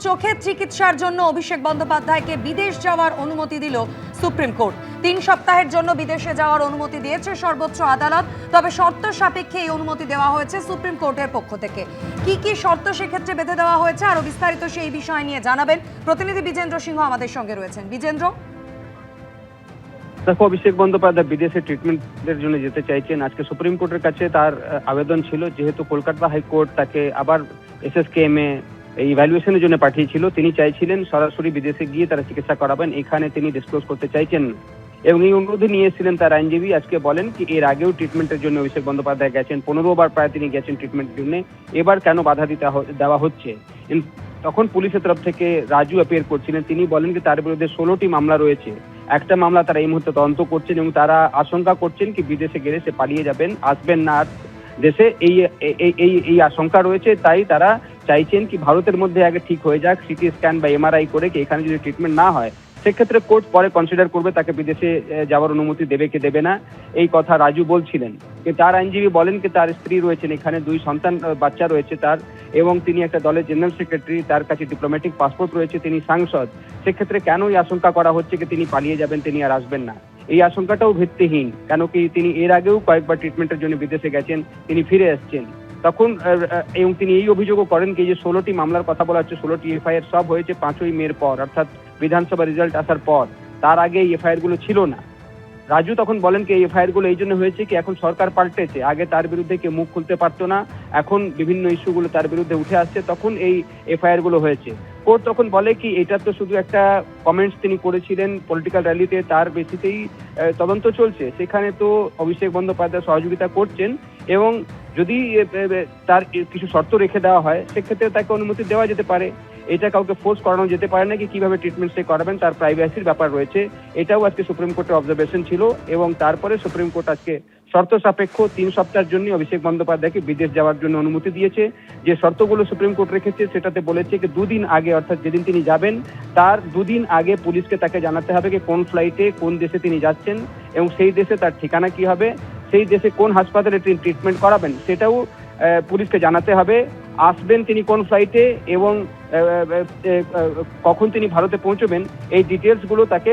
চোখের চিকিৎসার জন্য অভিষেক বন্দ্যোপাধ্যায়কে বিদেশ যাওয়ার অনুমতি দিল সুপ্রিম কোর্ট। 3 সপ্তাহের জন্য বিদেশে যাওয়ার অনুমতি দিয়েছে সর্বোচ্চ আদালত। তবে শর্ত সাপেক্ষে এই অনুমতি দেওয়া হয়েছে সুপ্রিম কোর্টের পক্ষ থেকে। কি কি শর্ত সেক্ষেত্রে বেঁধে দেওয়া হয়েছে, আরো বিস্তারিত সেই বিষয় নিয়ে জানাবেন প্রতিনিধি বিজেন্দ্র সিংহ আমাদের সঙ্গে রয়েছেন। বিজেন্দ্র, দেখো, অভিষেক বন্দ্যোপাধ্যায় বিদেশে ট্রিটমেন্টের জন্য যেতে চাইছেন। আজকে সুপ্রিম কোর্টের কাছে তার আবেদন ছিল, যেহেতু কলকাতা হাইকোর্ট তাকে আবার SSKM এ ইভ্যালুয়েশনের জন্য পাঠিয়েছিল। তিনি চাইছিলেন সরাসরি বিদেশে গিয়ে তারা চিকিৎসা করাবেন, এখানে তিনি ডিসক্লোজ করতে চাইছেন এবং এই অনুরোধ নিয়ে এসেছিলেন তার আইনজীবী। আজকে বলেন কি এর আগেও ট্রিটমেন্টের জন্য অভিষেক বন্দ্যোপাধ্যায় গেছেন, 15 বার প্রায় তিনি গেছেন ট্রিটমেন্টের জন্য, এবার কেন বাধা দেওয়া হচ্ছে। তখন পুলিশের তরফ থেকে রাজু অ্যাপিয়ার করছিলেন। তিনি বলেন যে তার বিরুদ্ধে 16টি মামলা রয়েছে। একটা মামলা তারা এই মুহূর্তে তদন্ত করছেন এবং তারা আশঙ্কা করছেন কি বিদেশে গেলে সে পালিয়ে যাবেন, আসবেন না দেশে, এই আশঙ্কা রয়েছে। তাই তারা চাইছেন কি ভারতের মধ্যে আগে ঠিক হয়ে যাক, সিটি স্ক্যান বা MRI করে কি এখানে যদি ট্রিটমেন্ট না হয় সেক্ষেত্রে কোর্ট পরে কনসিডার করবে তাকে বিদেশে যাওয়ার অনুমতি দেবে কি দেবে না, এই কথা রাজু বলছিলেন। তার আইনজীবী বলেন কি তার স্ত্রী রয়েছেন এখানে, 2 সন্তান বাচ্চা রয়েছে তার, এবং তিনি একটা দলের জেনারেল সেক্রেটারি, তার কাছে ডিপ্লোম্যাটিক পাসপোর্ট রয়েছে, তিনি সাংসদ। সেক্ষেত্রে কেন এই আশঙ্কা করা হচ্ছে কি তিনি পালিয়ে যাবেন, তিনি আর আসবেন না, এই আশঙ্কাটাও ভিত্তিহীন। কেন কি তিনি এর আগেও কয়েকবার ট্রিটমেন্টের জন্য বিদেশে গেছেন, তিনি ফিরে আসছেন। তখন এবং তিনি এই অভিযোগও করেন কি যে 16টি মামলার কথা বলা হচ্ছে, 16টি FIR সব হয়েছে 5ই মের পর, অর্থাৎ বিধানসভা রেজাল্ট আসার পর। তার আগে এই FIR গুলো ছিল না। রাজু তখন বলেন কি এই FIR গুলো এই জন্য হয়েছে কি এখন সরকার পাল্টেছে, আগে তার বিরুদ্ধে কেউ মুখ খুলতে পারতো না, এখন বিভিন্ন ইস্যুগুলো তার বিরুদ্ধে উঠে আসছে, তখন এই FIR গুলো হয়েছে। কোর্ট তখন বলে কি এটা তো শুধু একটা কমেন্টস তিনি করেছিলেন পলিটিক্যাল র্যালিতে, তার বেসিসেই তদন্ত চলছে, সেখানে তো অভিষেক বন্দ্যোপাধ্যায় সহযোগিতা করছেন এবং যদি তার কিছু শর্ত রেখে দেওয়া হয় সেক্ষেত্রে তাকে অনুমতি দেওয়া যেতে পারে। এটা কাউকে ফোর্স করানো যেতে পারে না কি কিভাবে ট্রিটমেন্ট সে করাবেন, তার প্রাইভেসির ব্যাপার রয়েছে। এটাও আজকে সুপ্রিম কোর্টের অবজারভেশন ছিল এবং তারপরে সুপ্রিম কোর্ট আজকে শর্ত সাপেক্ষ 3 সপ্তাহের জন্য অভিষেক বন্দ্যোপাধ্যায়কে বিদেশ যাওয়ার জন্য অনুমতি দিয়েছে। যে শর্তগুলো সুপ্রিম কোর্ট রেখেছে সেটাতে বলেছে যে 2 দিন আগে, অর্থাৎ যেদিন তিনি যাবেন তার 2 দিন আগে পুলিশকে তাকে জানাতে হবে যে কোন ফ্লাইটে কোন দেশে তিনি যাচ্ছেন এবং সেই দেশে তার ঠিকানা কি হবে, সেই দেশে কোন হাসপাতালে তিনি ট্রিটমেন্ট করাবেন সেটাও পুলিশকে জানাতে হবে। আসবেন তিনি কোন ফ্লাইটে এবং কখন তিনি ভারতে পৌঁছবেন, এই ডিটেলস গুলো তাকে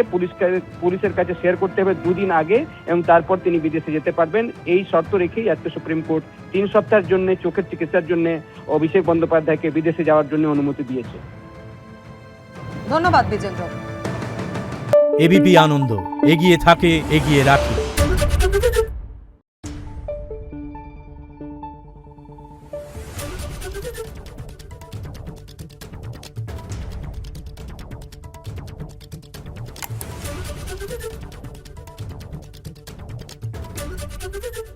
পুলিশের কাছে শেয়ার করতে হবে 2 দিন আগে এবং তারপর তিনি বিদেশে যেতে পারবেন। এই শর্ত রেখেই আজকে সুপ্রিম কোর্ট 3 সপ্তাহের জন্য চোখের চিকিৎসার জন্য অভিষেক বন্দ্যোপাধ্যায়কে বিদেশে যাওয়ার জন্য অনুমতি দিয়েছে। ধন্যবাদ বিজেন্দ্র। ABP আনন্দ, এগিয়ে থাকে, এগিয়ে রাখে। Thank you.